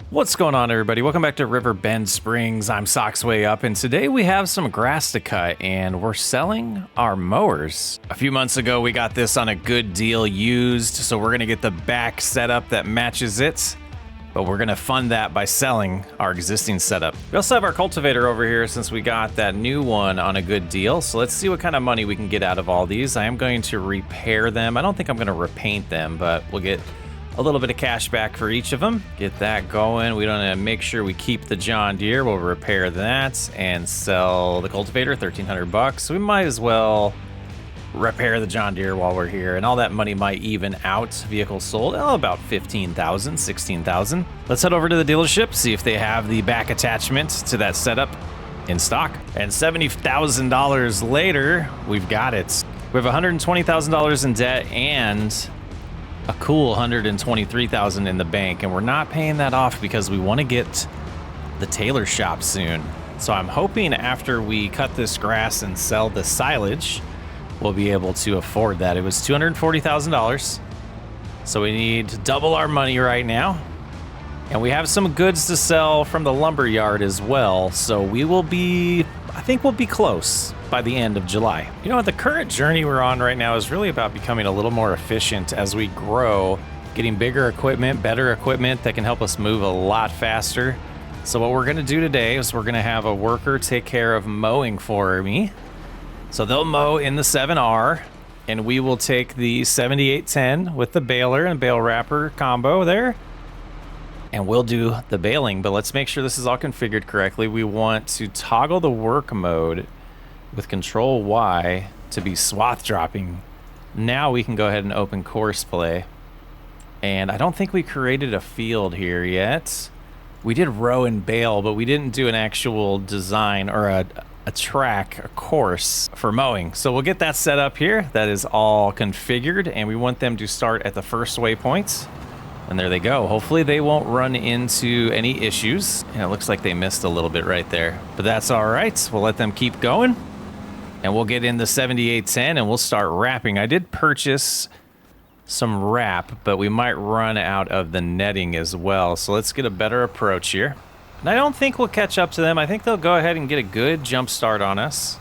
What's going on, everybody? Welcome back to Riverbend Springs. I'm Socksway Up, and today we have some grass to cut, and we're selling our mowers. A few months ago, we got this on a good deal used, so we're gonna get the back setup that matches it, but we're gonna fund that by selling our existing setup. We also have our cultivator over here since we got that new one on a good deal, so let's see what kind of money we can get out of all these. I am going to repair them. I don't think I'm gonna repaint them, but we'll get a little bit of cash back for each of them. Get that going. We want to make sure we keep the John Deere. We'll repair that and sell the cultivator, 1,300 bucks. So we might as well repair the John Deere while we're here, and all that money might even out. Vehicles sold, about 15,000, 16,000. Let's head over to the dealership, see if they have the back attachment to that setup in stock. And $70,000 later, we've got it. We have $120,000 in debt and a cool $123,000 in the bank, and we're not paying that off because we want to get the tailor shop soon. So I'm hoping after we cut this grass and sell the silage, we'll be able to afford that. It was $240,000, so we need to double our money right now. And we have some goods to sell from the lumber yard as well, so we will be, I think we'll be close by the end of July. You know, the current journey we're on right now is really about becoming a little more efficient as we grow, getting bigger equipment, better equipment that can help us move a lot faster. So what we're gonna do today is we're gonna have a worker take care of mowing for me. So they'll mow in the 7R, and we will take the 7810 with the baler and bale wrapper combo there, and we'll do the baling. But let's make sure this is all configured correctly. We want to toggle the work mode with Control Y to be swath dropping. Now we can go ahead and open course play. And I don't think we created a field here yet. We did row and bale, but we didn't do an actual design or a track, a course for mowing. So we'll get that set up here. That is all configured, and we want them to start at the first waypoint. And there they go. Hopefully they won't run into any issues. And it looks like they missed a little bit right there, but that's all right. We'll let them keep going. And we'll get in the 7810 and we'll start wrapping. I did purchase some wrap, but we might run out of the netting as well. So let's get a better approach here. And I don't think we'll catch up to them. I think they'll go ahead and get a good jump start on us.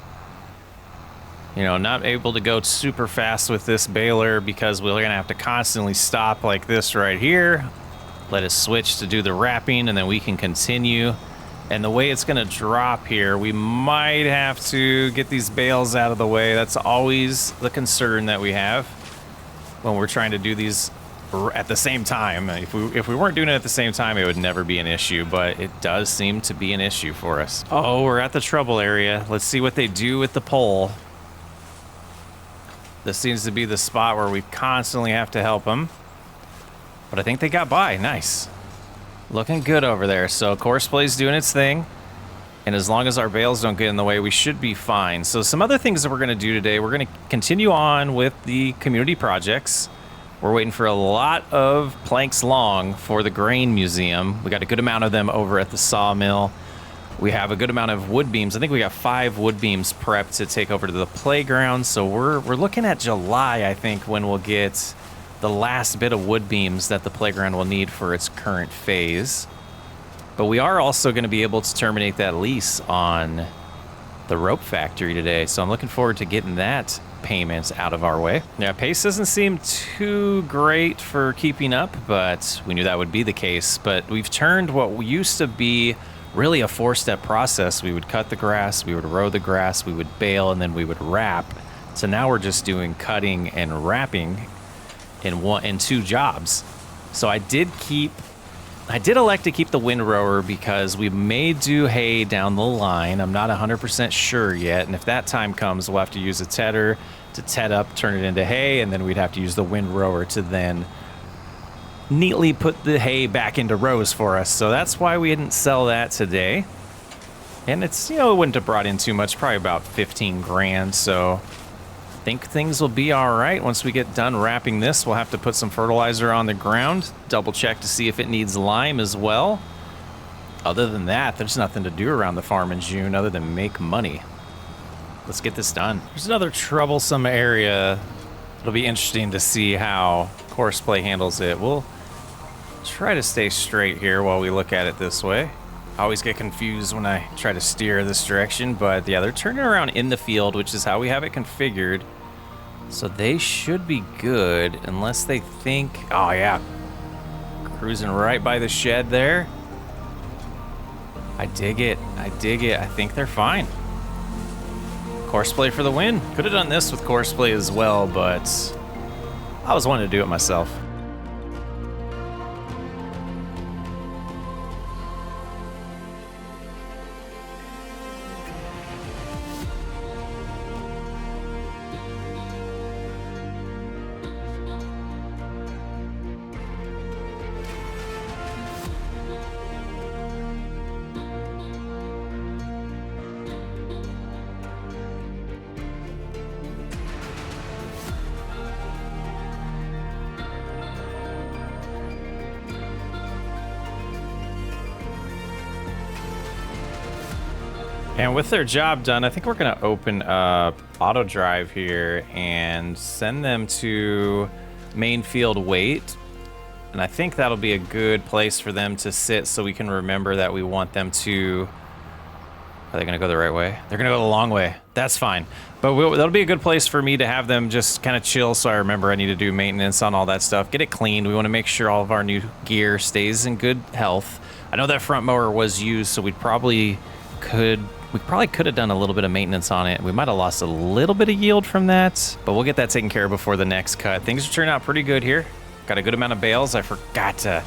You know, not able to go super fast with this baler because we're gonna have to constantly stop like this right here. Let it switch to do the wrapping, and then we can continue. And the way it's gonna drop here, we might have to get these bales out of the way. That's always the concern that we have when we're trying to do these at the same time. If we weren't doing it at the same time, it would never be an issue, but it does seem to be an issue for us. Oh, we're at the trouble area. Let's see what they do with the pole. This seems to be the spot where we constantly have to help them. But I think they got by. Nice. Looking good over there. So course play's doing its thing. And as long as our bales don't get in the way, we should be fine. So some other things that we're going to do today, we're going to continue on with the community projects. We're waiting for a lot of planks long for the grain museum. We got a good amount of them over at the sawmill. We have a good amount of wood beams. I think we got 5 wood beams prepped to take over to the playground. So we're looking at July, I think, when we'll get the last bit of wood beams that the playground will need for its current phase. But we are also going to be able to terminate that lease on the rope factory today. So I'm looking forward to getting that payment out of our way. Yeah, pace doesn't seem too great for keeping up, but we knew that would be the case. But we've turned what used to be really a 4-step process. We would cut the grass, we would row the grass, we would bale, and then we would wrap. So now we're just doing cutting and wrapping in 2 jobs. So I did elect to keep the windrower because we may do hay down the line. I'm not 100% sure yet, and if that time comes, we'll have to use a tedder to ted up, turn it into hay, and then we'd have to use the windrower to then neatly put the hay back into rows for us. So that's why we didn't sell that today. And it's, you know, it wouldn't have brought in too much, probably about 15 grand. So I think things will be all right. Once we get done wrapping this, we'll have to put some fertilizer on the ground, double check to see if it needs lime as well. Other than that, there's nothing to do around the farm in June other than make money. Let's get this done. There's another troublesome area. It'll be interesting to see how Courseplay handles it. We'll Try to stay straight here while we look at it this way. I always get confused when I try to steer this direction, but yeah, they're turning around in the field, which is how we have it configured. So they should be good unless they think, oh yeah, cruising right by the shed there. I dig it. I dig it. I think they're fine. Courseplay for the win. Could have done this with courseplay as well, but I was wanting to do it myself. And with their job done, I think we're gonna open up auto drive here and send them to main field wait. And I think that'll be a good place for them to sit so we can remember that we want them to... Are they gonna go the right way? They're gonna go the long way. That's fine. But that'll be a good place for me to have them just kind of chill so I remember I need to do maintenance on all that stuff. Get it cleaned. We wanna make sure all of our new gear stays in good health. I know that front mower was used, so we probably could have done a little bit of maintenance on it. We might have lost a little bit of yield from that, but we'll get that taken care of before the next cut. Things are turning out pretty good here. Got a good amount of bales. I forgot to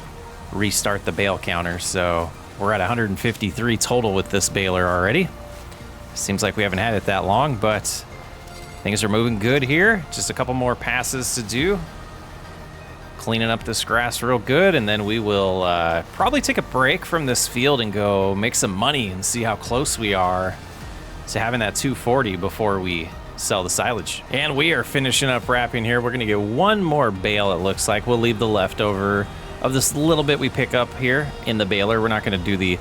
restart the bale counter, so we're at 153 total with this baler already. Seems like we haven't had it that long, but things are moving good here. Just a couple more passes to do. Cleaning up this grass real good, and then we will probably take a break from this field and go make some money and see how close we are to having that 240 before we sell the silage. And we are finishing up wrapping here. We're gonna get one more bale, it looks like. We'll leave the leftover of this little bit we pick up here in the baler. We're not gonna do the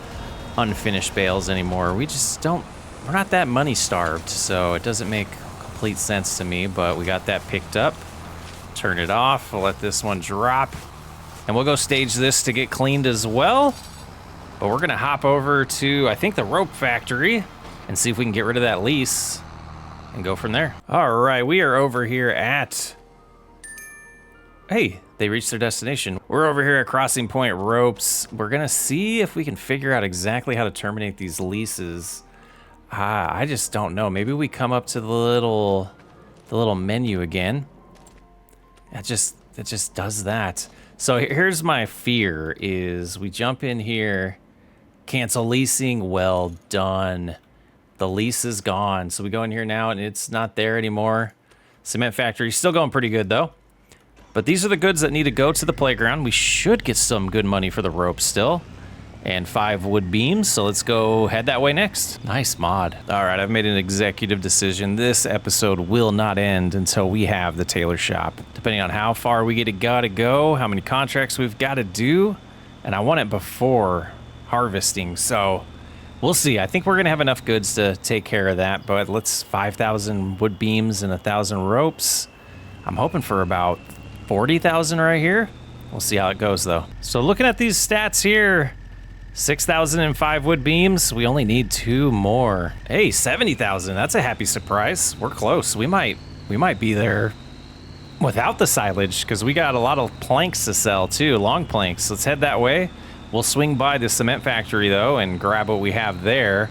unfinished bales anymore. We just don't, we're not that money starved, so it doesn't make complete sense to me, but we got that picked up. Turn it off. We'll let this one drop. And we'll go stage this to get cleaned as well. But we're going to hop over to, I think, the rope factory and see if we can get rid of that lease and go from there. All right, we are over here at... Hey, they reached their destination. We're over here at Crossing Point Ropes. We're going to see if we can figure out exactly how to terminate these leases. I just don't know. Maybe we come up to the little menu again. It just does that. So here's my fear is we jump in here, cancel leasing, well done. The lease is gone. So we go in here now and it's not there anymore. Cement factory, still going pretty good though. But these are the goods that need to go to the playground. We should get some good money for the rope still. And 5 wood beams, so let's go head that way next. Nice mod. All right, I've made an executive decision. This episode will not end until we have the tailor shop. Depending on how far we gotta go, how many contracts we've got to do, and I want it before harvesting, so we'll see. I think we're gonna have enough goods to take care of that, but let's 5,000 wood beams and 1,000 ropes. I'm hoping for about 40,000 right here. We'll see how it goes though. So looking at these stats here, 6,005 wood beams. We only need 2 more. Hey, 70,000. That's a happy surprise. We're close. We might be there without the silage because we got a lot of planks to sell too, long planks. Let's head that way. We'll swing by the cement factory though and grab what we have there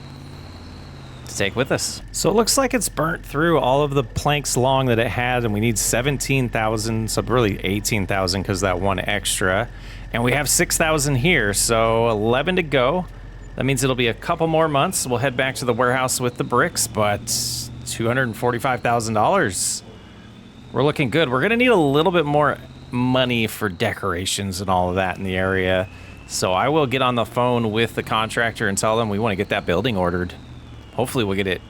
to take with us. So it looks like it's burnt through all of the planks long that it had, and we need 17,000, so really 18,000 because that one extra. And we have 6,000 here, so 11 to go. That means it'll be a couple more months. We'll head back to the warehouse with the bricks, but $245,000. We're looking good. We're gonna need a little bit more money for decorations and all of that in the area. So I will get on the phone with the contractor and tell them we want to get that building ordered. Hopefully we'll get it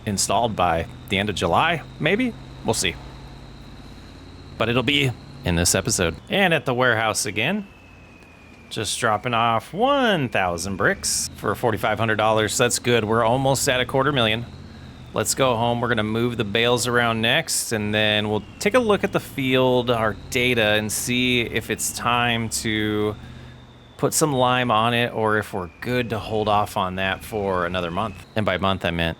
installed by the end of July, maybe? We'll see. But it'll be in this episode. And at the warehouse again. Just dropping off 1,000 bricks for $4,500. That's good. We're almost at $250,000. Let's go home. We're going to move the bales around next, and then we'll take a look at the field, our data, and see if it's time to put some lime on it, or if we're good to hold off on that for another month. And by month, I meant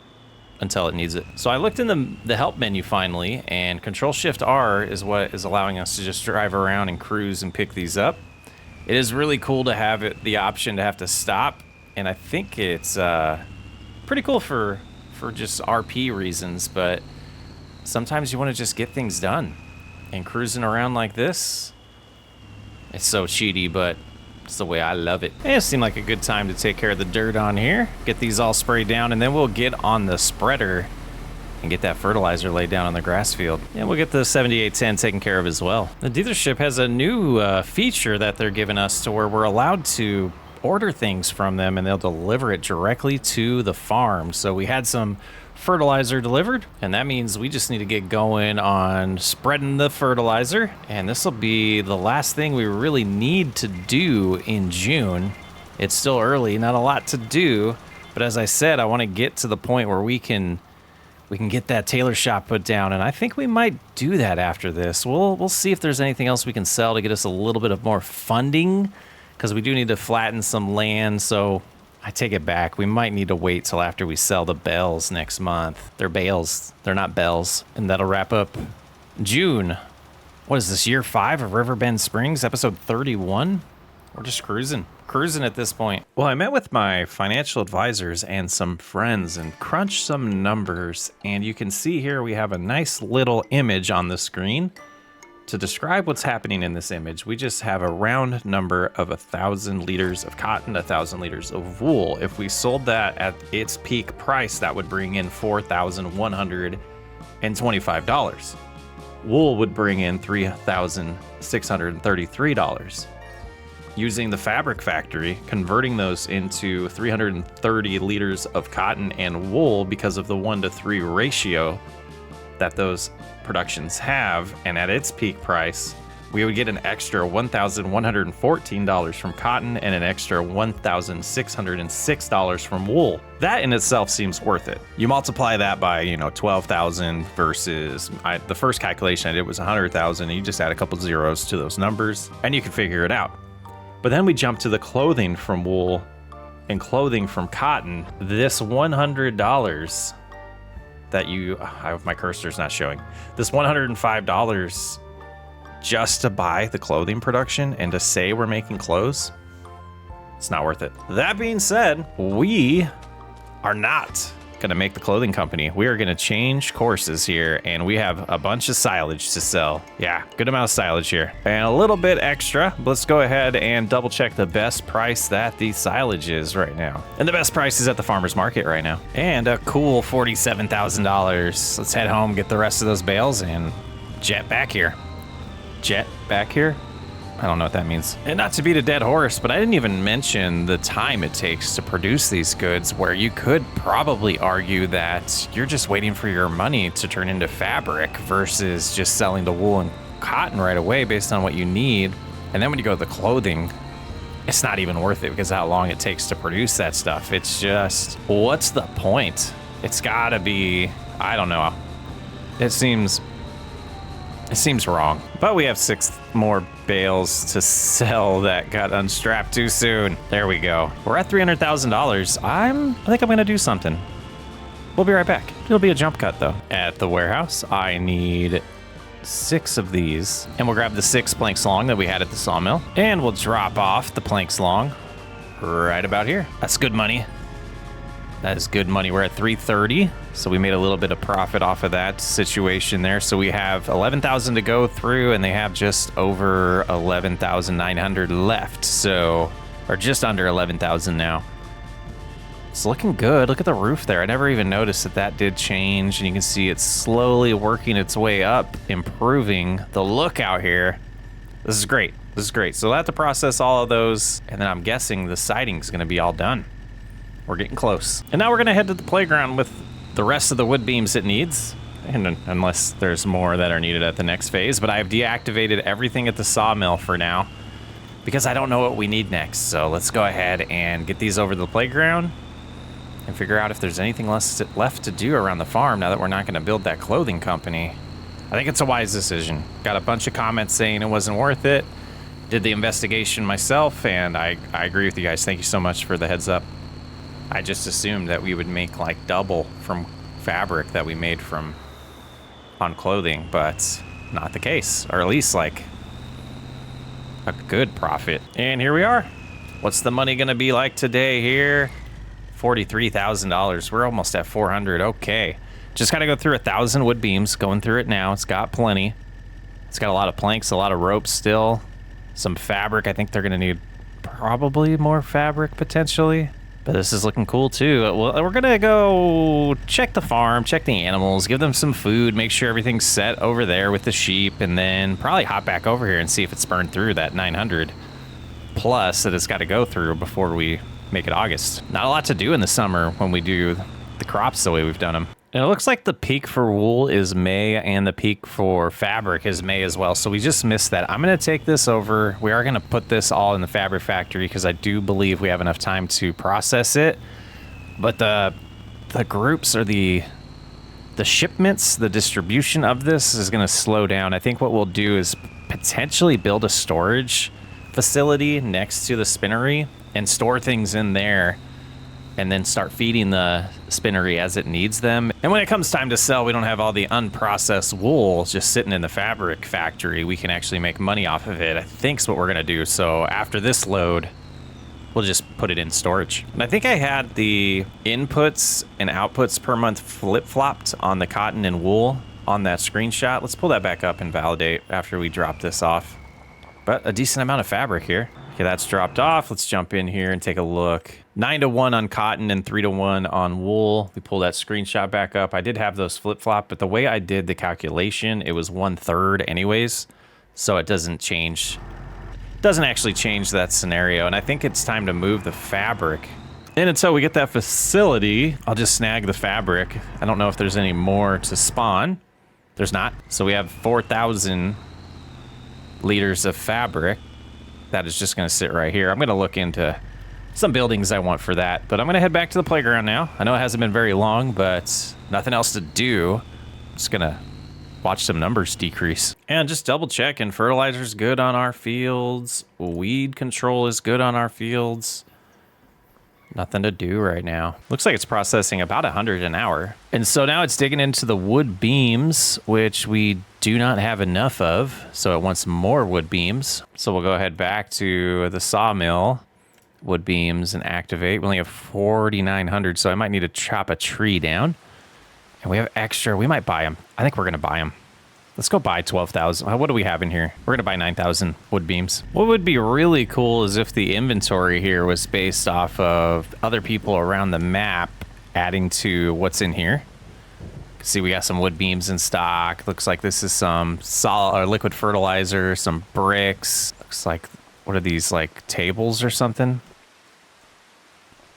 until it needs it. So I looked in the help menu finally, and Control-Shift-R is what is allowing us to just drive around and cruise and pick these up. It is really cool to have the option to have to stop, and I think it's pretty cool for just RP reasons, but sometimes you want to just get things done. And cruising around like this, it's so cheaty, but it's the way I love it. It seemed like a good time to take care of the dirt on here, get these all sprayed down, and then we'll get on the spreader and get that fertilizer laid down on the grass field. And we'll get the 7810 taken care of as well. The dealership has a new feature that they're giving us to where we're allowed to order things from them and they'll deliver it directly to the farm. So we had some fertilizer delivered, and that means we just need to get going on spreading the fertilizer, and this will be the last thing we really need to do in June. It's still early, not a lot to do, but as I said, I want to get to the point where we can get that tailor shop put down, and I think we might do that after this. We'll see if there's anything else we can sell to get us a little bit of more funding, because we do need to flatten some land. So I take it back. We might need to wait till after we sell the bales next month. They're bales. They're not bells. And that'll wrap up June. What is this, year 5 of Riverbend Springs, episode 31? We're just cruising at this point. Well, I met with my financial advisors and some friends and crunched some numbers. And you can see here we have a nice little image on the screen. To describe what's happening in this image, we just have a round number of 1,000 liters of cotton, 1,000 liters of wool. If we sold that at its peak price, that would bring in $4,125. Wool would bring in $3,633. Using the fabric factory, converting those into 330 liters of cotton and wool because of the 1-to-3 ratio that those productions have, and at its peak price, we would get an extra $1,114 from cotton and an extra $1,606 from wool. That in itself seems worth it. You multiply that by, 12,000 versus the first calculation I did was 100,000, and you just add a couple zeros to those numbers, and you can figure it out. But then we jump to the clothing from wool and clothing from cotton. This $100 that my cursor's not showing. This $105 just to buy the clothing production and to say we're making clothes, it's not worth it. That being said, we are not gonna make the clothing company. We are gonna change courses here, and we have a bunch of silage to sell. Yeah, good amount of silage here. And a little bit extra. Let's go ahead and double check the best price that the silage is right now. And the best price is at the farmer's market right now. And a cool $47,000. Let's head home, get the rest of those bales, and jet back here. Jet back here? I don't know what that means. And not to beat a dead horse, but I didn't even mention the time it takes to produce these goods, where you could probably argue that you're just waiting for your money to turn into fabric versus just selling the wool and cotton right away based on what you need. And then when you go to the clothing, it's not even worth it because of how long it takes to produce that stuff. It's just, what's the point? It's gotta be, I don't know. It seems wrong. But we have 6 more bales to sell that got unstrapped too soon. There we go. We're at $300,000. I think I'm gonna do something. We'll be right back. It'll be a jump cut though. At the warehouse, I need 6 of these, and we'll grab the 6 planks long that we had at the sawmill, and we'll drop off the planks long right about here. That's good money. That is good money. We're at 330, so we made a little bit of profit off of that situation there. So we have 11,000 to go through, and they have just over 11,900 left. So, or just under 11,000 now. It's looking good. Look at the roof there. I never even noticed that did change, and you can see it's slowly working its way up, improving the look out here. This is great. This is great. So I'll have to process all of those, and then I'm guessing the siding's gonna be all done. We're getting close. And now we're gonna head to the playground with the rest of the wood beams it needs. And unless there's more that are needed at the next phase, but I've deactivated everything at the sawmill for now because I don't know what we need next. So let's go ahead and get these over to the playground and figure out if there's anything left to do around the farm now that we're not gonna build that clothing company. I think it's a wise decision. Got a bunch of comments saying it wasn't worth it. did the investigation myself, and I agree with you guys. Thank you so much for the heads up. I just assumed that we would make like double from fabric that we made from on clothing, but not the case, or at least like a good profit. And here we are. What's the money gonna be like today here? $43,000. We're almost at 400. Okay. Just gotta go through 1,000 wood beams. Going through it now. It's got plenty. It's got a lot of planks, a lot of ropes still. Some fabric. I think they're gonna need probably more fabric potentially. But this is looking cool too. Well, we're gonna go check the farm, check the animals, give them some food, make sure everything's set over there with the sheep, and then probably hop back over here and see if it's burned through that 900 plus that it's got to go through before we make it August. Not a lot to do in the summer when we do the crops the way we've done them. And it looks like the peak for wool is May and the peak for fabric is May as well. So we just missed that. I'm going to take this over. We are going to put this all in the fabric factory because I do believe we have enough time to process it. But the groups or the shipments, the distribution of this is going to slow down. I think what we'll do is potentially build a storage facility next to the spinnery and store things in there, and then start feeding the spinnery as it needs them. And when it comes time to sell, we don't have all the unprocessed wool just sitting in the fabric factory. We can actually make money off of it, I think is what we're gonna do. So after this load, we'll just put it in storage. And I think I had the inputs and outputs per month flip-flopped on the cotton and wool on that screenshot. Let's pull that back up and validate after we drop this off. But a decent amount of fabric here. Okay, that's dropped off. Let's jump in here and take a look. 9-to-1 on cotton and 3-to-1 on wool. We pull that screenshot back up. I did have those flip-flop, but the way I did the calculation, it was 1/3 anyways. So it doesn't change. Doesn't actually change that scenario. And I think it's time to move the fabric. And until we get that facility, I'll just snag the fabric. I don't know if there's any more to spawn. There's not. So we have 4,000 liters of fabric. That is just going to sit right here. I'm going to look into some buildings I want for that, but I'm going to head back to the playground now. I know it hasn't been very long, but nothing else to do. I'm just going to watch some numbers decrease. And just double checking. Fertilizer's good on our fields. Weed control is good on our fields. Nothing to do right now. Looks like it's processing about 100 an hour. And so now it's digging into the wood beams, which we do not have enough of. So it wants more wood beams. So we'll go ahead back to the sawmill, wood beams, and activate. We only have 4,900, so I might need to chop a tree down. And we have extra. We might buy them. I think we're going to buy them. Let's go buy 12,000. What do we have in here? We're going to buy 9,000 wood beams. What would be really cool is if the inventory here was based off of other people around the map adding to what's in here. See, we got some wood beams in stock. Looks like this is some solid or liquid fertilizer, some bricks. Looks like, what are these, like tables or something?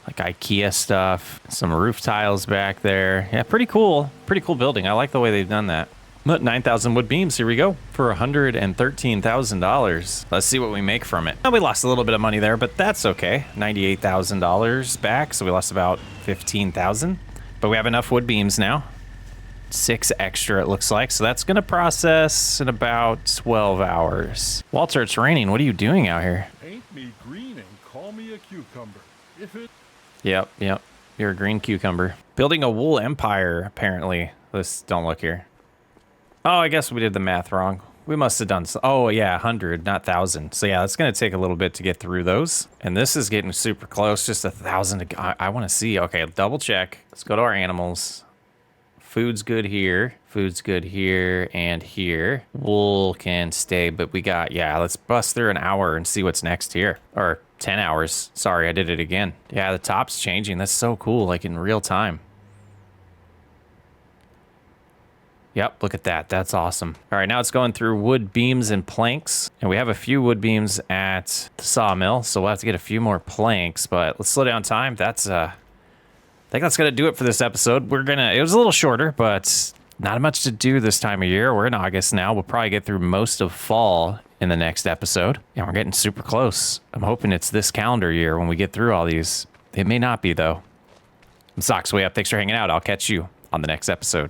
Like IKEA stuff. Some roof tiles back there. Yeah, pretty cool. Pretty cool building. I like the way they've done that. 9,000 wood beams, here we go, for $113,000. Let's see what we make from it. Well, we lost a little bit of money there, but that's okay. $98,000 back, so we lost about $15,000. But we have enough wood beams now. 6 extra, it looks like. So that's gonna process in about 12 hours. Walter, it's raining. What are you doing out here? Paint me green and call me a cucumber. If it... Yep. You're a green cucumber. Building a wool empire, apparently. Don't look here. Oh, I guess we did the math wrong. We must have done, oh yeah, 100, not 1,000. So yeah, it's gonna take a little bit to get through those. And this is getting super close, just 1,000. I wanna see, okay, double check. Let's go to our animals. Food's good here, and here. Wool can stay, but we got, yeah, let's bust through an hour and see what's next here. Or 10 hours, sorry, I did it again. Yeah, the top's changing, that's so cool, like in real time. Yep, look at that. That's awesome. All right, now it's going through wood beams and planks. And we have a few wood beams at the sawmill, so we'll have to get a few more planks, but let's slow down time. I think that's gonna do it for this episode. It was a little shorter, but not much to do this time of year. We're in August now. We'll probably get through most of fall in the next episode. And we're getting super close. I'm hoping it's this calendar year when we get through all these. It may not be though. I'm Socksway Up. Thanks for hanging out. I'll catch you on the next episode.